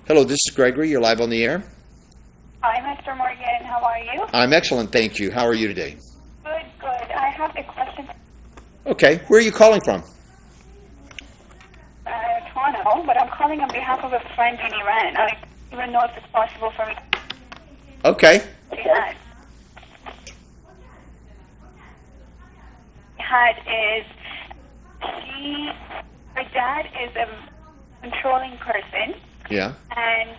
Hello, this is Gregory. You're live on the air. Hi, Mr. Morgan. How are you? I'm excellent, thank you. How are you today? Good, good. I have a question. Okay, where are you calling from? Toronto, but I'm calling on behalf of a friend in Iran. I don't even know if it's possible for me Okay. to do that. Her dad is a controlling person, Yeah. and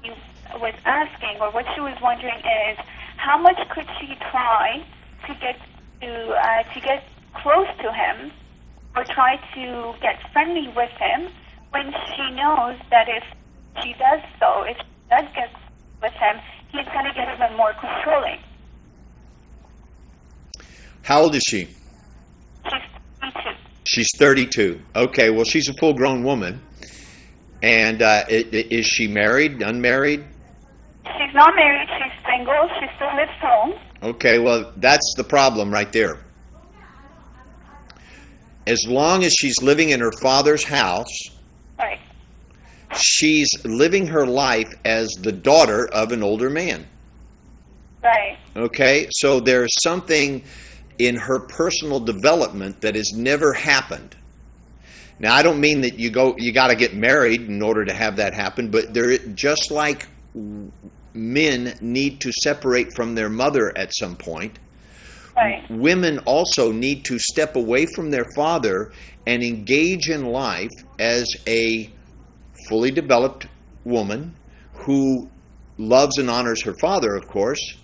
she was asking, or what she was wondering is, how much could she try to get close to him, or try to get friendly with him, when she knows that if she does get with him, he's going to get even more controlling. How old is she? She's 22. She's 32. Okay, well, she's a full-grown woman. And is she married, unmarried? She's not married. She's single. She still lives home. Okay, well, that's the problem right there. As long as she's living in her father's house, Right. she's living her life as the daughter of an older man. Right. Okay, so there's something in her personal development that has never happened. Now, I don't mean that you got to get married in order to have that happen, but just like men need to separate from their mother at some point, Right. women also need to step away from their father and engage in life as a fully developed woman who loves and honors her father, of course,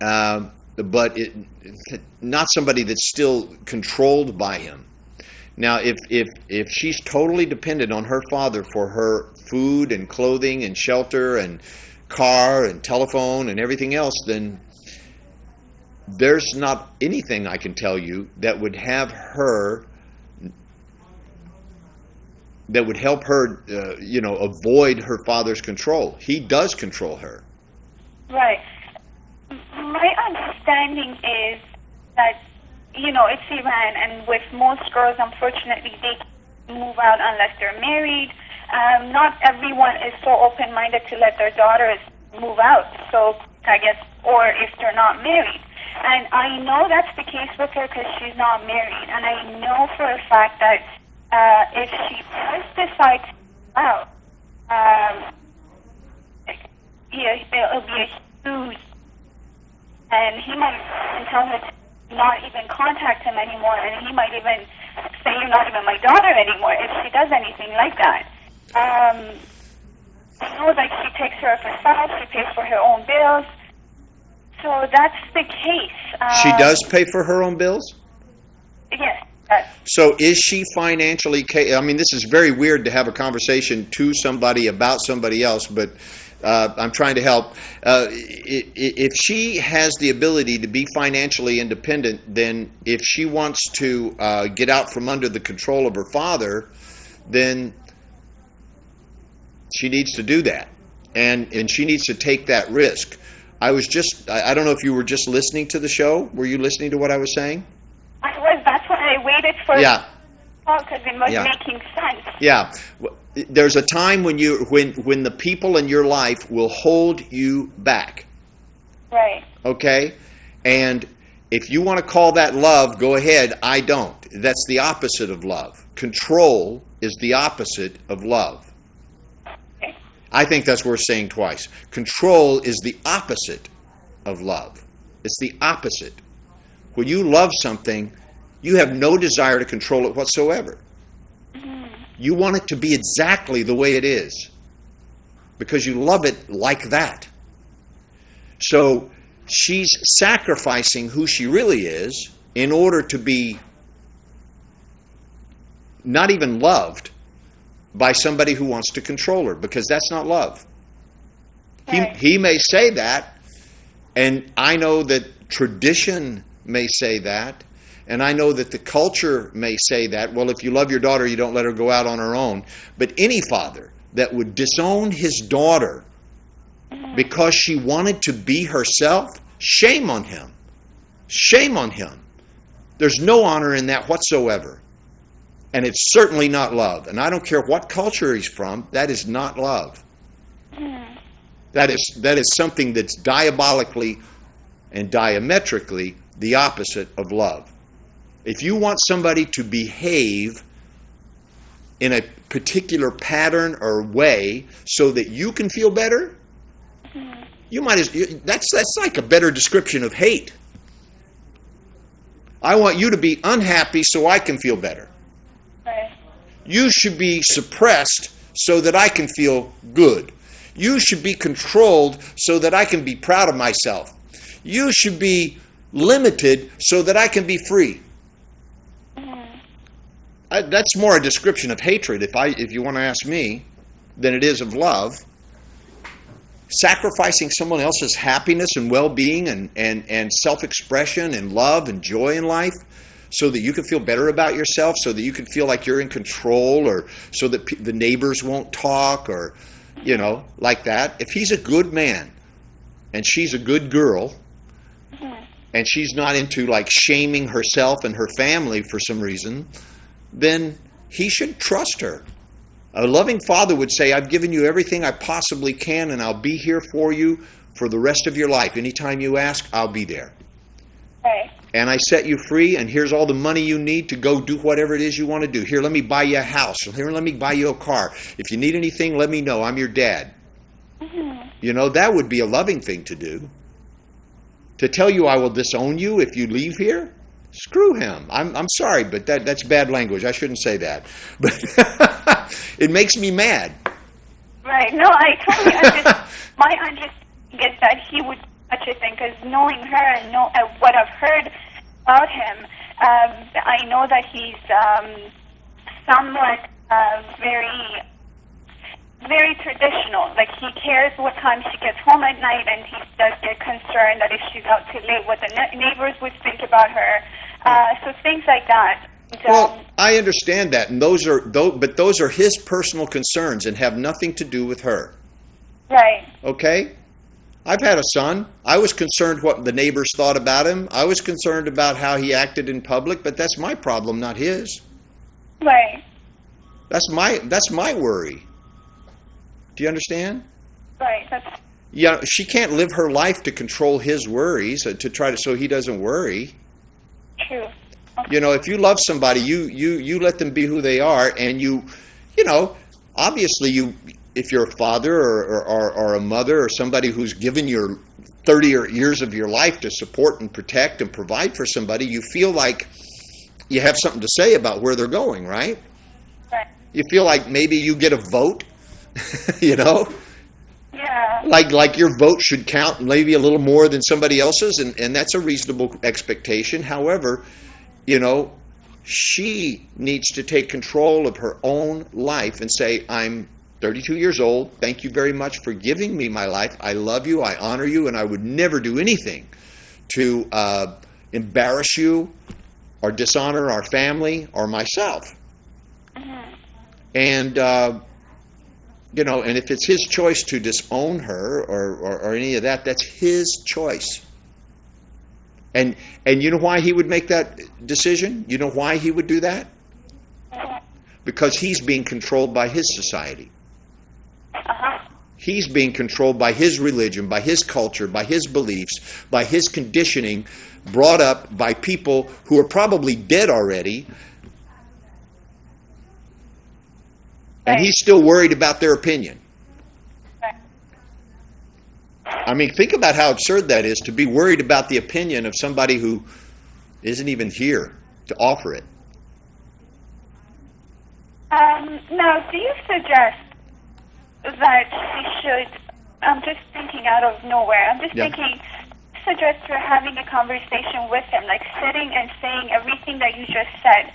but not somebody that's still controlled by him. Now, if she's totally dependent on her father for her food and clothing and shelter and car and telephone and everything else, then there's not anything I can tell you that would help her avoid her father's control. He does control her. Right. My understanding is that, it's Iran, and with most girls, unfortunately, they can't move out unless they're married. Not everyone is so open-minded to let their daughters move out, so I guess, or if they're not married. And I know that's the case with her because she's not married, and I know for a fact that if she does decide to move out, it'll be a huge, and he might tell her to not even contact him anymore, and he might even say, "You're not even my daughter anymore," if she does anything like that. I know that she takes care of herself, she pays for her own bills, so that's the case. She does pay for her own bills? Yes. So is she financially I mean, this is very weird to have a conversation to somebody about somebody else, but I'm trying to help. If she has the ability to be financially independent, then if she wants to get out from under the control of her father, then she needs to do that. And she needs to take that risk. I don't know if you were just listening to the show. Were you listening to what I was saying? I was. That's why I waited for because it was making sense. Yeah. There's a time when the people in your life will hold you back. Right. Okay? And if you want to call that love, go ahead. I don't. That's the opposite of love. Control is the opposite of love. Okay. I think that's worth saying twice. Control is the opposite of love. It's the opposite. When you love something, you have no desire to control it whatsoever. You want it to be exactly the way it is because you love it like that. So she's sacrificing who she really is in order to be not even loved by somebody who wants to control her, because that's not love. Right. He may say that, and I know that tradition may say that, and I know that the culture may say that, well, if you love your daughter, you don't let her go out on her own. But any father that would disown his daughter because she wanted to be herself, shame on him. Shame on him. There's no honor in that whatsoever. And it's certainly not love. And I don't care what culture he's from, that is not love. That is something that's diabolically and diametrically the opposite of love. If you want somebody to behave in a particular pattern or way so that you can feel better, you might as that's like a better description of hate. I want you to be unhappy so I can feel better. Right. You should be suppressed so that I can feel good. You should be controlled so that I can be proud of myself. You should be limited so that I can be free. That's more a description of hatred, if you want to ask me, than it is of love. Sacrificing someone else's happiness and well-being and self-expression and love and joy in life so that you can feel better about yourself, so that you can feel like you're in control, or so that the neighbors won't talk, or, like that. If he's a good man and she's a good girl, and she's not into like shaming herself and her family for some reason, then he should trust her. A loving father would say, I've given you everything I possibly can, and I'll be here for you for the rest of your life. Anytime you ask, I'll be there. Right. And I set you free, and here's all the money you need to go do whatever it is you want to do. Here, let me buy you a house. Here, let me buy you a car. If you need anything, let me know. I'm your dad. That would be a loving thing to do. To tell you I will disown you if you leave here? Screw him. I'm sorry, but that's bad language. I shouldn't say that. But it makes me mad. Right. No, I totally understand. My understanding is that he would do such a thing, because knowing her and what I've heard about him, I know that he's somewhat very, very traditional. Like, he cares what time she gets home at night, and he does get concerned that if she's out too late, what the neighbors would think about her. So things like that. Well, I understand that, and those are his personal concerns and have nothing to do with her. Right. Okay? I've had a son. I was concerned what the neighbors thought about him. I was concerned about how he acted in public, but that's my problem, not his. Right. That's my worry. Do you understand? Right. She can't live her life to control his worries, so he doesn't worry. True. If you love somebody, you let them be who they are, and obviously if you're a father or a mother or somebody who's given your 30 years of your life to support and protect and provide for somebody, you feel like you have something to say about where they're going, right? Right. You feel like maybe you get a vote, Yeah. Like your vote should count maybe a little more than somebody else's, and that's a reasonable expectation. However, she needs to take control of her own life and say, I'm 32 years old. Thank you very much for giving me my life. I love you. I honor you. And I would never do anything to embarrass you or dishonor our family or myself. And, and if it's his choice to disown her or any of that, that's his choice. And you know why he would make that decision? You know why he would do that? Because he's being controlled by his society. He's being controlled by his religion, by his culture, by his beliefs, by his conditioning, brought up by people who are probably dead already. And he's still worried about their opinion. I mean, think about how absurd that is, to be worried about the opinion of somebody who isn't even here to offer it. Now, do you suggest that she should, I'm just thinking out of nowhere, thinking, suggest her having a conversation with him, like sitting and saying everything that you just said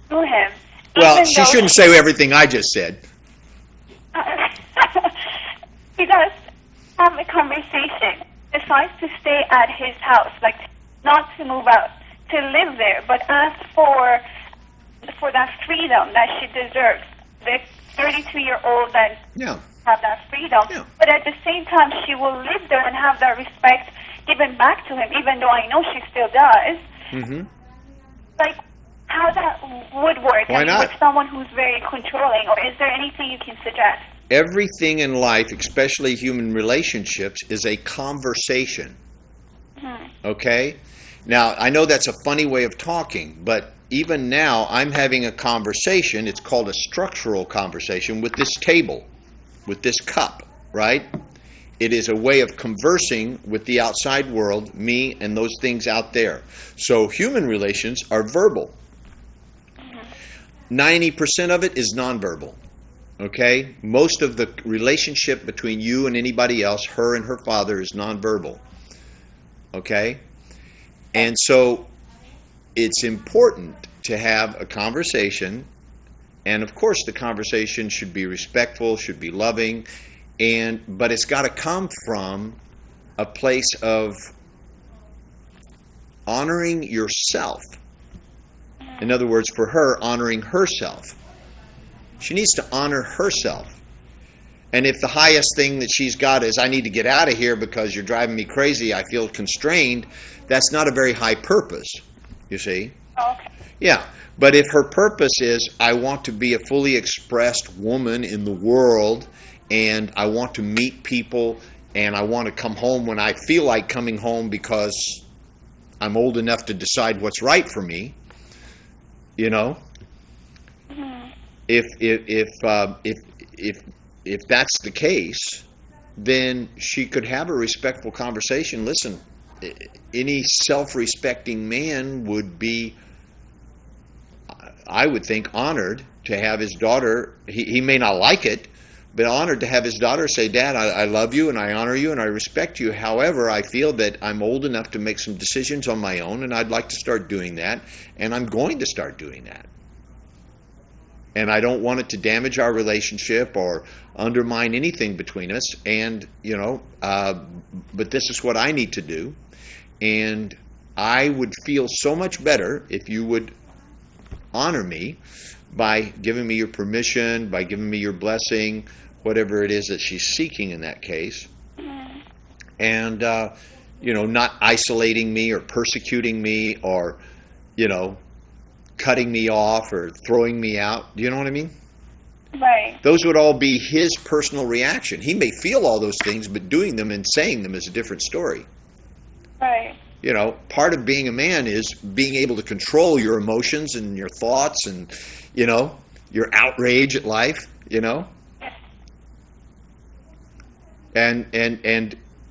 to him? Well, she shouldn't say everything I just said. He does have a conversation, decides to stay at his house, like not to move out, to live there, but ask for that freedom that she deserves. The 32-year-old that have that freedom. Yeah. But at the same time, she will live there and have that respect given back to him, even though I know she still does. Mm-hmm. Like, how that would work. Why not? With someone who's very controlling, or is there anything you can suggest? Everything in life, especially human relationships, is a conversation. Okay? Now, I know that's a funny way of talking, but even now I'm having a conversation. It's called a structural conversation with this table, with this cup, right? It is a way of conversing with the outside world, me and those things out there. So human relations are verbal. 90% of it is nonverbal. Okay? Most of the relationship between you and anybody else, her and her father, is nonverbal. Okay? And so it's important to have a conversation, and of course the conversation should be respectful, should be loving, but it's got to come from a place of honoring yourself. In other words, for her, honoring herself. She needs to honor herself. And if the highest thing that she's got is, I need to get out of here because you're driving me crazy, I feel constrained, that's not a very high purpose, you see. Okay. Yeah, but if her purpose is, I want to be a fully expressed woman in the world, and I want to meet people, and I want to come home when I feel like coming home because I'm old enough to decide what's right for me, you know. If that's the case, then she could have a respectful conversation. Listen, any self-respecting man would be, I would think, honored to have his daughter, he may not like it, but honored to have his daughter say, Dad, I love you and I honor you and I respect you. However, I feel that I'm old enough to make some decisions on my own, and I'd like to start doing that, and I'm going to start doing that. And I don't want it to damage our relationship or undermine anything between us. And, you know, but this is what I need to do. And I would feel so much better if you would honor me by giving me your permission, by giving me your blessing, whatever it is that she's seeking in that case. And, you know, not isolating me or persecuting me or, you know, cutting me off or throwing me out. Do you know what I mean? Right. Those would all be his personal reaction. He may feel all those things, but doing them and saying them is a different story. Right. You know, part of being a man is being able to control your emotions and your thoughts and, you know, your outrage at life, you know.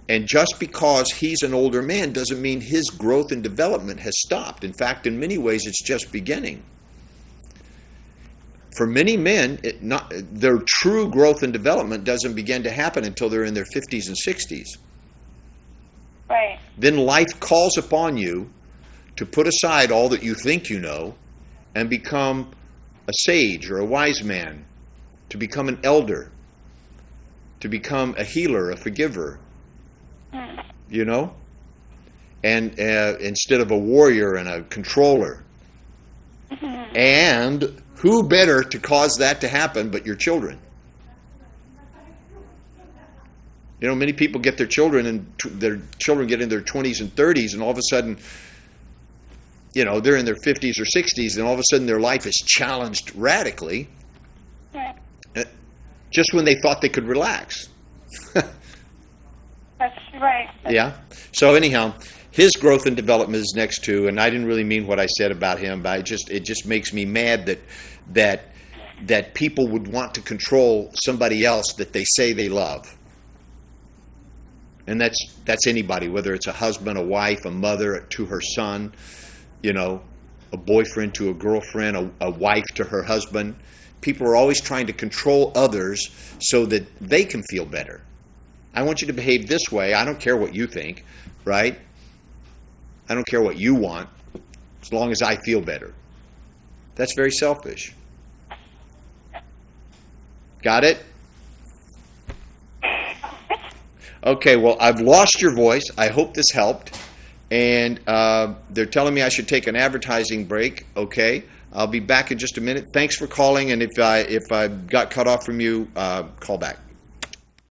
And just because he's an older man doesn't mean his growth and development has stopped. In fact, in many ways, it's just beginning. For many men, their true growth and development doesn't begin to happen until they're in their 50s and 60s. Right. Then life calls upon you to put aside all that you think you know and become a sage or a wise man, to become an elder, to become a healer, a forgiver, you know, and instead of a warrior and a controller. And who better to cause that to happen but your children? You know, many people get their children and their children get in their 20s and 30s, and all of a sudden, you know, they're in their 50s or 60s, and all of a sudden their life is challenged radically, just when they thought they could relax. That's right. Yeah. So anyhow, his growth and development is next to, and I didn't really mean what I said about him, but it just makes me mad that people would want to control somebody else that they say they love. And that's anybody, whether it's a husband, a wife, a mother to her son, you know, a boyfriend to a girlfriend, a wife to her husband. People are always trying to control others so that they can feel better. I want you to behave this way. I don't care what you think, right? I don't care what you want, as long as I feel better. That's very selfish. Got it? Okay, well, I've lost your voice. I hope this helped. And they're telling me I should take an advertising break. Okay, I'll be back in just a minute. Thanks for calling, and if I got cut off from you, call back.